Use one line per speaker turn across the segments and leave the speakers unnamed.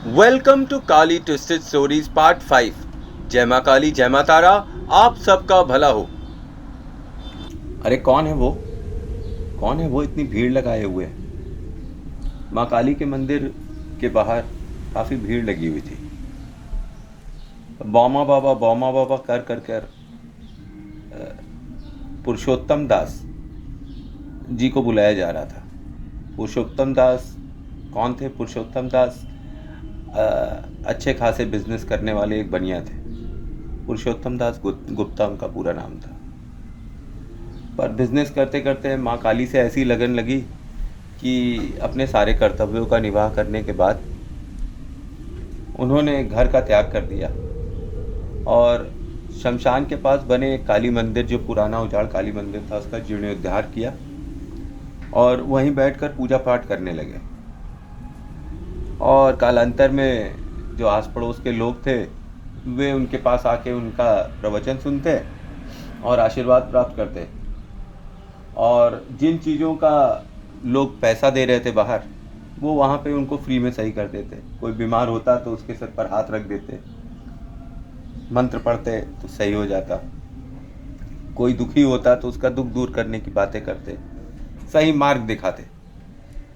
Welcome to Kali twisted stories part 5। जय माँ काली जय माँ तारा, आप सबका भला हो। अरे कौन है वो? कौन है वो इतनी भीड़ लगाए हुए है? माँ काली के मंदिर के बाहर काफी भीड़ लगी हुई थी। बौमा बाबा कर कर कर पुरुषोत्तम दास जी को बुलाया जा रहा था। पुरुषोत्तम दास कौन थे? पुरुषोत्तम दास अच्छे खासे बिजनेस करने वाले एक बनिया थे। पुरुषोत्तम दास गुप्ता उनका पूरा नाम था। पर बिजनेस करते करते माँ काली से ऐसी लगन लगी कि अपने सारे कर्तव्यों का निर्वाह करने के बाद उन्होंने घर का त्याग कर दिया और शमशान के पास बने एक काली मंदिर, जो पुराना उजाड़ काली मंदिर था, उसका जीर्णोद्धार किया और वहीं बैठकर पूजा पाठ करने लगे। और कालांतर में जो आस पड़ोस के लोग थे वे उनके पास आके उनका प्रवचन सुनते और आशीर्वाद प्राप्त करते। और जिन चीज़ों का लोग पैसा दे रहे थे बाहर, वो वहाँ पे उनको फ्री में सही कर देते। कोई बीमार होता तो उसके सर पर हाथ रख देते, मंत्र पढ़ते तो सही हो जाता। कोई दुखी होता तो उसका दुख दूर करने की बातें करते, सही मार्ग दिखाते।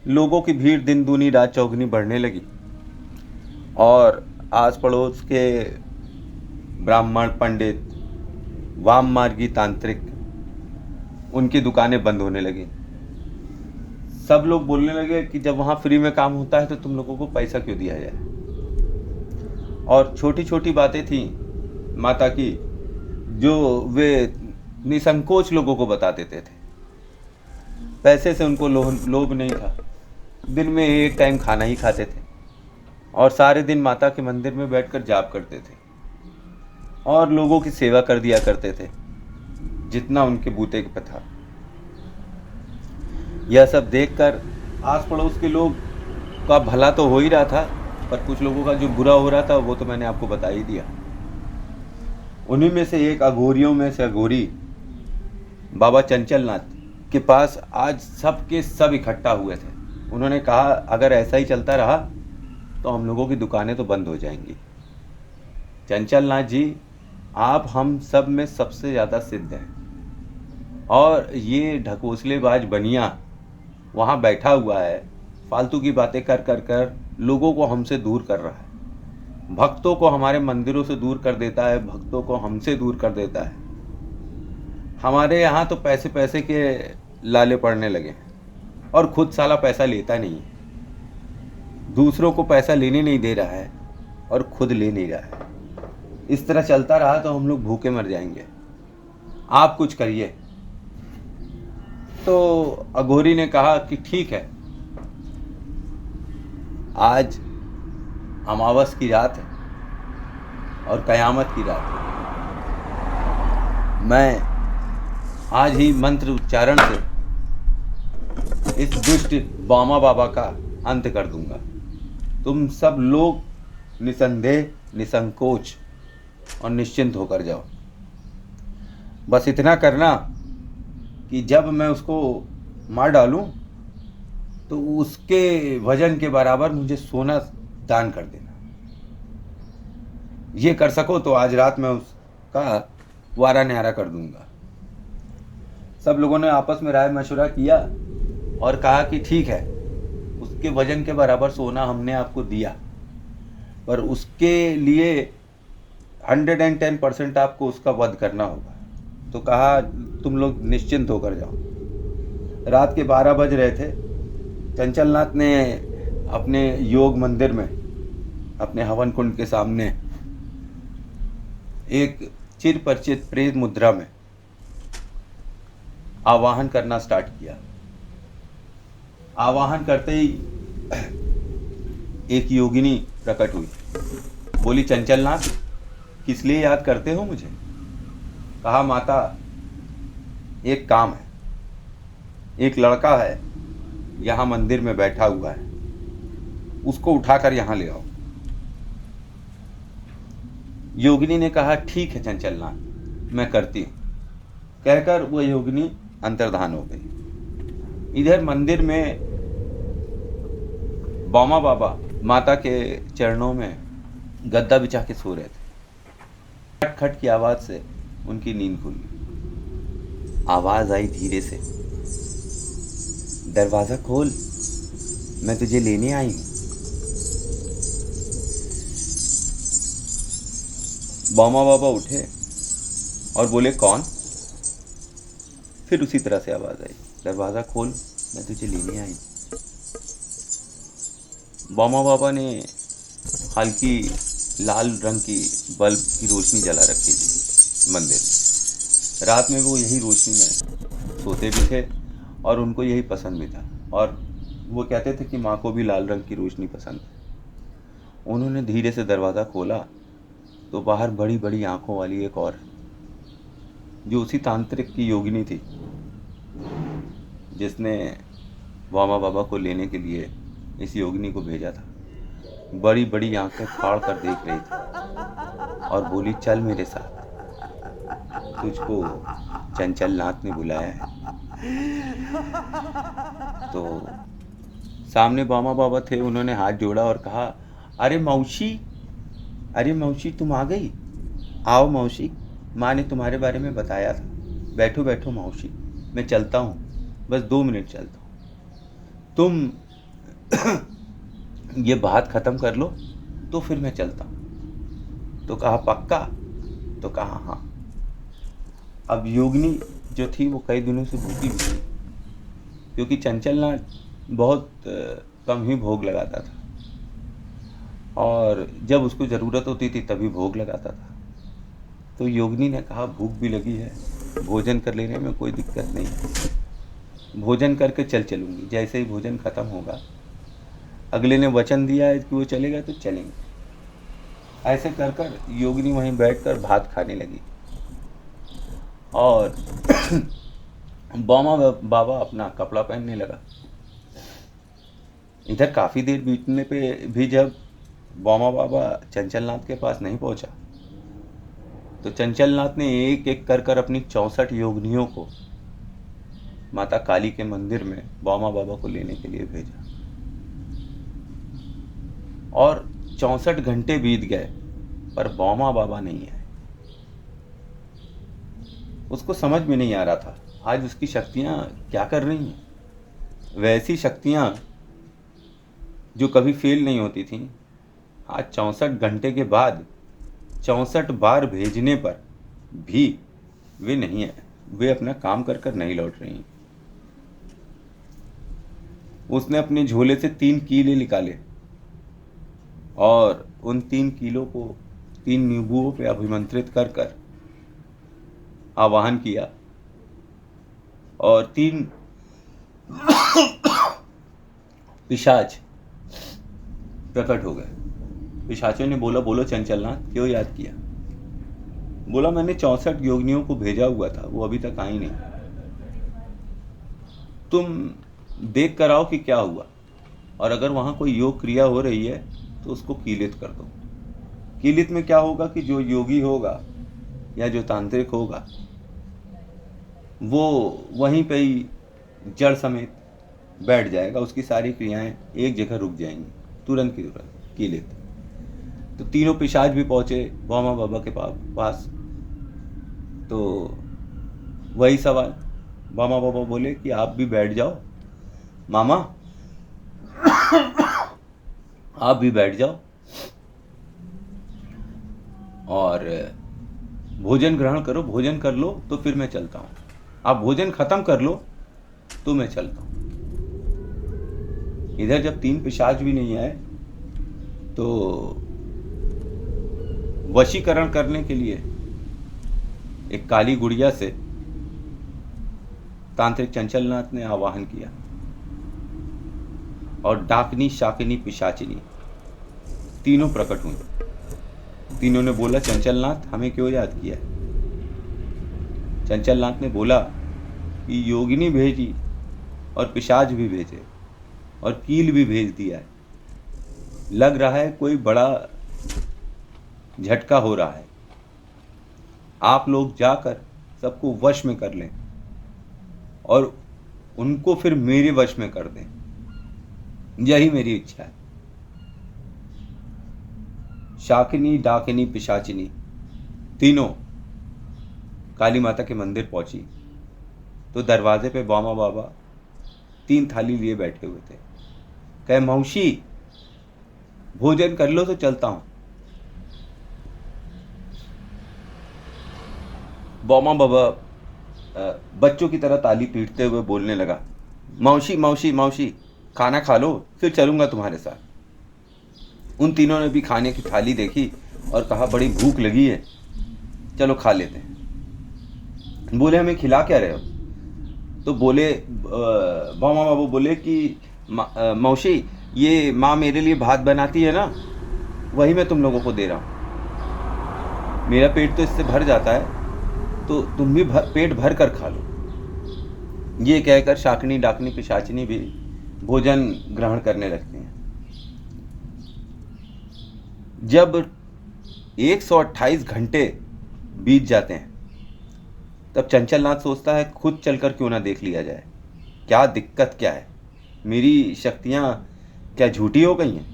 लोगों की भीड़ दिन दूनी रात चौगुनी बढ़ने लगी और आस पड़ोस के ब्राह्मण, पंडित, वाम मार्गी तांत्रिक, उनकी दुकानें बंद होने लगी। सब लोग बोलने लगे कि जब वहाँ फ्री में काम होता है तो तुम लोगों को पैसा क्यों दिया जाए। और छोटी छोटी बातें थी माता की जो वे निसंकोच लोगों को बता देते थे। पैसे से उनको लोभ नहीं था। दिन में एक टाइम खाना ही खाते थे और सारे दिन माता के मंदिर में बैठकर जाप करते थे और लोगों की सेवा कर दिया करते थे जितना उनके बूते पे था। यह सब देखकर आस पड़ोस के लोग का भला तो हो ही रहा था, पर कुछ लोगों का जो बुरा हो रहा था वो तो मैंने आपको बता ही दिया। उन्हीं में से एक अघोरियों में से अघोरी बाबा चंचलनाथ के पास आज सब के सब इकट्ठा हुए थे। उन्होंने कहा अगर ऐसा ही चलता रहा तो हम लोगों की दुकानें तो बंद हो जाएंगी। चंचलनाथ जी, आप हम सब में सबसे ज़्यादा सिद्ध हैं और ये ढकोसलेबाज बनिया वहाँ बैठा हुआ है, फालतू की बातें कर कर कर लोगों को हमसे दूर कर रहा है। भक्तों को हमारे मंदिरों से दूर कर देता है, भक्तों को हमसे दूर कर देता है। हमारे यहाँ तो पैसे पैसे के लाले पड़ने लगे और खुद साला पैसा लेता नहीं है। दूसरों को पैसा लेने नहीं दे रहा है और खुद ले नहीं रहा है। इस तरह चलता रहा तो हम लोग भूखे मर जाएंगे। आप कुछ करिए। तो अघोरी ने कहा कि ठीक है, आज अमावस की रात है और कयामत की रात है। मैं आज ही मंत्र उच्चारण से इस दुष्ट बामा बाबा का अंत कर दूंगा। तुम सब लोग निसंदेह, निसंकोच और निश्चिंत होकर जाओ। बस इतना करना कि जब मैं उसको मार डालूं तो उसके वजन के बराबर मुझे सोना दान कर देना। ये कर सको तो आज रात मैं उसका वारा न्यारा कर दूंगा। सब लोगों ने आपस में राय मशवरा किया और कहा कि ठीक है, उसके वजन के बराबर सोना हमने आपको दिया, पर उसके लिए 110% आपको उसका वध करना होगा। तो कहा तुम लोग निश्चिंत होकर जाओ। रात के 12 बज रहे थे। चंचलनाथ ने अपने योग मंदिर में, अपने हवन कुंड के सामने एक चिर परिचित प्रेत मुद्रा में आवाहन करना स्टार्ट किया। आवाहन करते ही एक योगिनी प्रकट हुई। बोली, चंचलनाथ किस लिए याद करते हो मुझे? कहा, माता एक काम है। एक लड़का है यहाँ मंदिर में बैठा हुआ है, उसको उठाकर यहाँ ले आओ। योगिनी ने कहा ठीक है चंचलनाथ, मैं करती हूँ। कहकर वो योगिनी अंतर्धान हो गई। इधर मंदिर में बौमा बाबा माता के चरणों में गद्दा बिछा के सो रहे थे। खट खट की आवाज से उनकी नींद खुली। आवाज आई धीरे से, दरवाजा खोल, मैं तुझे लेने आई हूं। बामा बाबा उठे और बोले, कौन? फिर उसी तरह से आवाज आई, दरवाजा खोल, मैं तुझे लेने आई। बामा बाबा ने हल्की लाल रंग की बल्ब की रोशनी जला रखी थी मंदिर में। रात में वो यही रोशनी में सोते भी थे और उनको यही पसंद भी था, और वो कहते थे कि माँ को भी लाल रंग की रोशनी पसंद है। उन्होंने धीरे से दरवाज़ा खोला तो बाहर बड़ी बड़ी आंखों वाली एक और, जो उसी तांत्रिक की योगिनी थी जिसने बामा बाबा को लेने के लिए इस योगिनी को भेजा था। बड़ी बड़ी आंखें फाड़ कर देख रही थी और बोली, चल मेरे साथ, तुझको चंचल नाथ ने बुलाया है। तो सामने बामा बाबा थे, उन्होंने हाथ जोड़ा और कहा, अरे मौसी, अरे मौसी तुम आ गई, आओ मौसी, माँ ने तुम्हारे बारे में बताया था। बैठो बैठो मौसी, मैं चलता हूँ, बस 2 मिनट चलता हूँ। तुम ये बात ख़त्म कर लो तो फिर मैं चलता हूँ। तो कहा, पक्का? तो कहा, हाँ। अब योगिनी जो थी वो कई दिनों से भूखी भी थी, क्योंकि चंचलनाथ बहुत कम ही भोग लगाता था, और जब उसको ज़रूरत होती थी तभी भोग लगाता था। तो योगिनी ने कहा, भूख भी लगी है, भोजन कर लेने में कोई दिक्कत नहीं है, भोजन करके चलूँगी। जैसे ही भोजन ख़त्म होगा, अगले ने वचन दिया है कि वो चलेगा तो चलेंगे। ऐसे कर कर योगिनी वहीं बैठकर भात खाने लगी, और बामा बाबा अपना कपड़ा पहनने लगा। इधर काफ़ी देर बीतने पे भी जब बामा बाबा चंचलनाथ के पास नहीं पहुंचा, तो चंचलनाथ ने एक एक कर कर अपनी 64 योगिनियों को माता काली के मंदिर में बामा बाबा को लेने के लिए भेजा। और 64 घंटे बीत गए पर बामा बाबा नहीं आए। उसको समझ में नहीं आ रहा था आज उसकी शक्तियां क्या कर रही हैं। वैसी शक्तियां जो कभी फेल नहीं होती थीं, आज 64 घंटे के बाद 64 बार भेजने पर भी वे नहीं है, वे अपना काम कर कर नहीं लौट रही। उसने अपने झोले से 3 कीले निकाले और उन 3 कीलों को 3 नींबुओं पे अभिमंत्रित कर कर आवाहन किया, और 3 पिशाच प्रकट हो गए। पिशाचों ने बोला, बोलो चंचलनाथ, क्यों याद किया? बोला, मैंने 64 योगिनियों को भेजा हुआ था, वो अभी तक आई नहीं, तुम देख कर आओ कि क्या हुआ, और अगर वहाँ कोई योग क्रिया हो रही है तो उसको कीलित कर दो। कीलित में क्या होगा कि जो योगी होगा या जो तांत्रिक होगा वो वहीं पे ही जड़ समेत बैठ जाएगा, उसकी सारी क्रियाएं एक जगह रुक जाएंगी, तुरंत की तुरंत कीलित। तो तीनों पिशाच भी पहुंचे बामा बाबा के पास। तो वही सवाल, बामा बाबा बोले कि आप भी बैठ जाओ मामा, आप भी बैठ जाओ और भोजन ग्रहण करो, भोजन कर लो तो फिर मैं चलता हूँ। आप भोजन खत्म कर लो तो मैं चलता हूँ। इधर जब 3 पिशाच भी नहीं आए तो वशीकरण करने के लिए एक काली गुड़िया से तांत्रिक चंचलनाथ ने आवाहन किया, और डाकनी, शाकिनी, पिशाचिनी तीनों प्रकट हुई। तीनों ने बोला, चंचलनाथ हमें क्यों याद किया? चंचलनाथ ने बोला कि योगिनी भेजी और पिशाच भी भेजे और कील भी भेज दिया है, लग रहा है कोई बड़ा झटका हो रहा है। आप लोग जाकर सबको वश में कर लें और उनको फिर मेरे वश में कर दें, यही मेरी इच्छा है। शाकिनी, डाकिनी, पिशाचिनी तीनों काली माता के मंदिर पहुंची तो दरवाजे पे बामा बाबा 3 थाली लिए बैठे हुए थे। कहे मौसी भोजन कर लो तो चलता हूं। बामा बाबा बच्चों की तरह ताली पीटते हुए बोलने लगा, मौसी मौसी मौसी खाना खा लो फिर चलूंगा तुम्हारे साथ। उन तीनों ने भी खाने की थाली देखी और कहा बड़ी भूख लगी है, चलो खा लेते हैं। बोले हमें खिला क्या रहे हो? तो बोले बामा बाबू बोले कि मौसी ये माँ मेरे लिए भात बनाती है ना, वही मैं तुम लोगों को दे रहा हूँ। मेरा पेट तो इससे भर जाता है, तो तुम भी पेट भर कर खा लो। ये कहकर शाकिनी, डाकिनी, पिशाचिनी भी भोजन ग्रहण करने लगते हैं। जब 128 घंटे बीत जाते हैं तब चंचलनाथ सोचता है खुद चलकर क्यों ना देख लिया जाए, क्या दिक्कत क्या है, मेरी शक्तियाँ क्या झूठी हो गई हैं?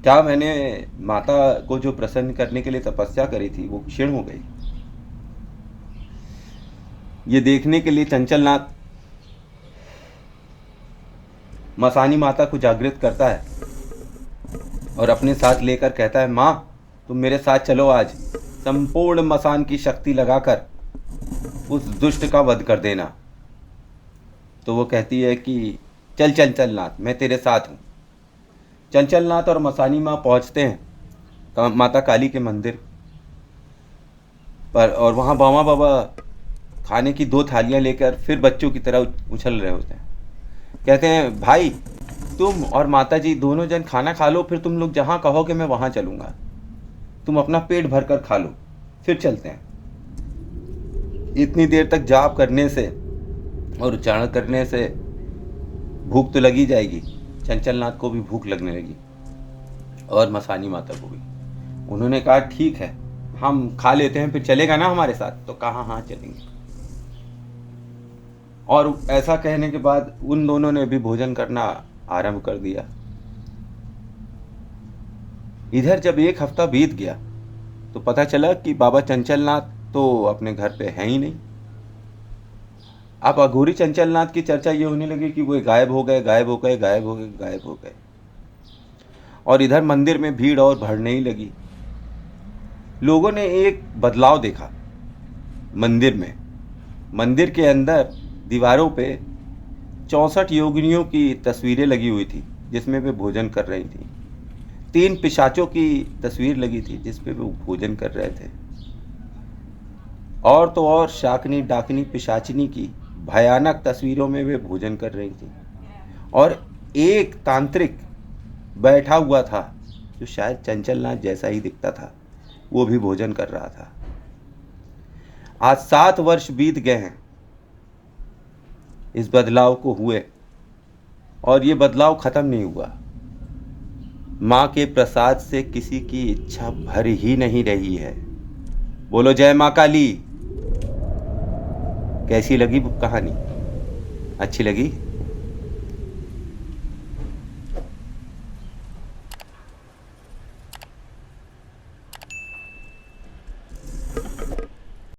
क्या मैंने माता को जो प्रसन्न करने के लिए तपस्या करी थी वो क्षीण हो गई? ये देखने के लिए चंचलनाथ मसानी माता को जागृत करता है और अपने साथ लेकर कहता है, माँ तुम मेरे साथ चलो, आज संपूर्ण मसान की शक्ति लगाकर उस दुष्ट का वध कर देना। तो वो कहती है कि चल चंचलनाथ मैं तेरे साथ हूँ। चंचलनाथ और मसानी माँ पहुँचते हैं माता काली के मंदिर पर, और वहाँ बामा बाबा खाने की 2 थालियाँ लेकर फिर बच्चों की तरह उछल रहे होते हैं। कहते हैं भाई तुम और माता जी दोनों जन खाना खा लो, फिर तुम लोग जहाँ कहोगे मैं वहाँ चलूँगा। तुम अपना पेट भर कर खा लो फिर चलते हैं। इतनी देर तक जाप करने से और उच्चारण करने से भूख तो लगी जाएगी। चंचलनाथ को भी भूख लगने लगी और मसानी माता को भी। उन्होंने कहा ठीक है हम खा लेते हैं, फिर चलेगा ना हमारे साथ? तो कहा हाँ चलेंगे। और ऐसा कहने के बाद उन दोनों ने भी भोजन करना आरंभ कर दिया। इधर जब 1 हफ्ता बीत गया तो पता चला कि बाबा चंचलनाथ तो अपने घर पे है ही नहीं। अब अघोरी चंचलनाथ की चर्चा ये होने लगी कि वो गायब हो गए, गायब हो गए, गायब हो गए, गायब हो गए। और इधर मंदिर में भीड़ और बढ़ने ही लगी। लोगों ने एक बदलाव देखा मंदिर में। मंदिर के अंदर दीवारों पे 64 योगिनियों की तस्वीरें लगी हुई थी जिसमें वे भोजन कर रही थी। 3 पिशाचों की तस्वीर लगी थी जिस पे वो भोजन कर रहे थे। और तो और शाकिनी, डाकिनी, पिशाचिनी की भयानक तस्वीरों में वे भोजन कर रही थी। और एक तांत्रिक बैठा हुआ था जो शायद चंचलनाथ जैसा ही दिखता था, वो भी भोजन कर रहा था। आज 7 वर्ष बीत गए हैं इस बदलाव को हुए और ये बदलाव खत्म नहीं हुआ। माँ के प्रसाद से किसी की इच्छा भर ही नहीं रही है। बोलो जय माँ काली। कैसी लगी कहानी? अच्छी लगी?